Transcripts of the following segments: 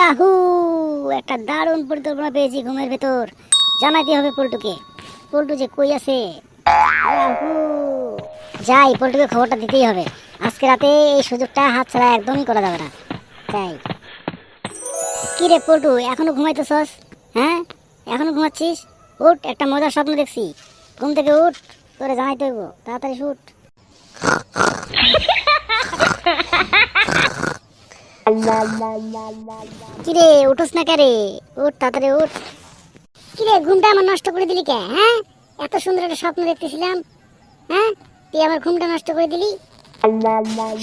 Yahoo, একটা দারুণ পরিকল্পনা পেয়েছি ঘুমের ভেতর। জানাইতে হবে পল্টুকে। পল্টু যে কই আছে? ইয়াহু, যাই, পল্টুকে খবরটা দিতেই হবে। আজকে রাতে এই সুযোগটা হাতছাড়া একদমই করা যাবে না। যাই। কি রে পল্টু, এখনো ঘুমাইতেছস? হ্যাঁ, এখনো ঘুমাচ্ছিস? উঠ, একটা মজার স্বপ্ন দেখছি। ঘুম থেকে উঠ, তোরে জানাইতে হইব, তাড়াতাড়ি উঠ। কিরে উঠোস না কে? উঠ, তাড়াতাড়ি উঠ। কিরে, ঘুমটা আমার নষ্ট করে দিলি কে? হ্যাঁ, এত সুন্দর একটা স্বপ্ন দেখতেছিলাম। হ্যাঁ, তুই আমার ঘুমটা নষ্ট করে দিলি।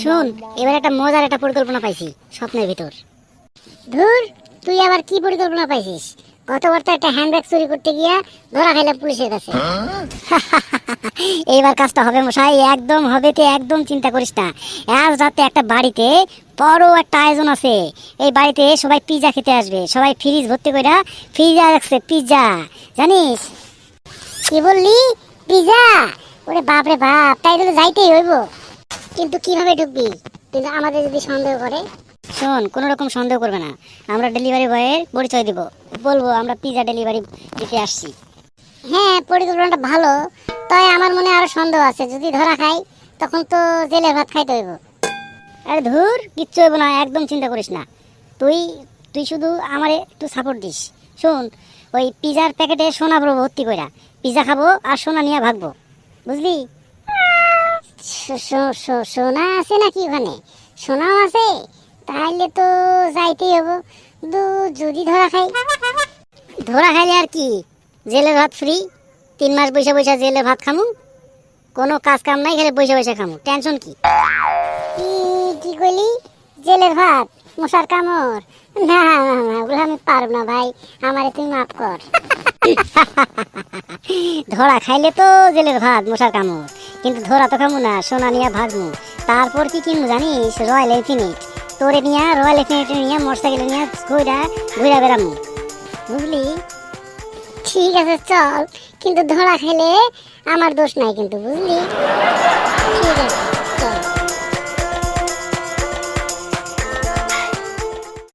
শোন, এবার একটা মজার একটা পরিকল্পনা পাইছি স্বপ্নের ভিতর। ধুর, তুই আবার কি পরিকল্পনা পাইছিস? গতবার তো একটা হ্যান্ডব্যাগ চুরি করতে গিয়া ধরা খাইলাম পুলিশের কাছে। এইবার কাজটা হবে মশাই, একদম হবে, তুই একদম চিন্তা করিস না। আজ রাতে একটা বাড়িতে বড় একটা আয়োজন আছে। এই বাড়িতে সবাই পিৎজা খেতে আসবে, সবাই ফ্রিজ ভর্তি কইরা পিৎজা রাখছে, পিৎজা। জানিস? কি বললি? পিৎজা? ওরে বাপ রে বাপ, তাই তাহলে যাইতেই হইব। কিন্তু কিভাবে ঢুকবি? কিন্তু আমাদের যদি সন্দেহ করে? শোন, কোনো রকম সন্দেহ করবে না। আমরা ডেলিভারি বয়ের পরিচয় দিব, বলবো আমরা পিৎজা ডেলিভারি দিতে আসছি। হ্যাঁ, পরিকল্পনাটা ভালো। তাই আমার মনে আরো সন্দেহ আছে, যদি ধরা খাই তখন তো জেলের ভাত খাইতে হইব। আরে ধুর, কিচ্ছু হইব না, একদম চিন্তা করিস না। তুই তুই শুধু আমারে একটু সাপোর্ট দিস। শোন, ওই পিৎজার প্যাকেটে সোনা ভর্তি কইরা পিৎজা খাবো আর সোনা নিয়ে ভাগবো, বুঝলি? সোনা আছে নাকি ওখানে? সোনাও আছে? তাহলে তো যাইতেই হবো। কিন্তু যদি ধরা খাই? ধরা খাইলে আর কি, জেলের ভাত ফ্রি। 3 মাস বৈশা বৈশা জেলের ভাত খামু, কোনো কাজ কাম নাই, খেলে বৈশা বৈশা খামু, টেনশন কি? কি কইলি? জেলের ভাত, মশার কামড়? না না না, ওগুলো আমি পারব না ভাই, আমারে তুই মাফ কর। ধরা খাইলে তো জেলের ভাত, মশার কামড়, কিন্তু ধরা তো খামু না, সোনা নিয়ে ভাগমু। তারপর কি কিনবো জানিস? রয়্যাল এনফিনিট। তোরে নিয়ে রয়্যাল এনফিনিট নিয়ে মোটরসাইকেল নিয়ে ঘুরা ঘুরা বেড়ামু, বুঝলি? ঠিক আছে চল, কিন্তু ধরা খাইলে আমার দোষ নাই কিন্তু, বুঝলি? ঠিক আছে চল।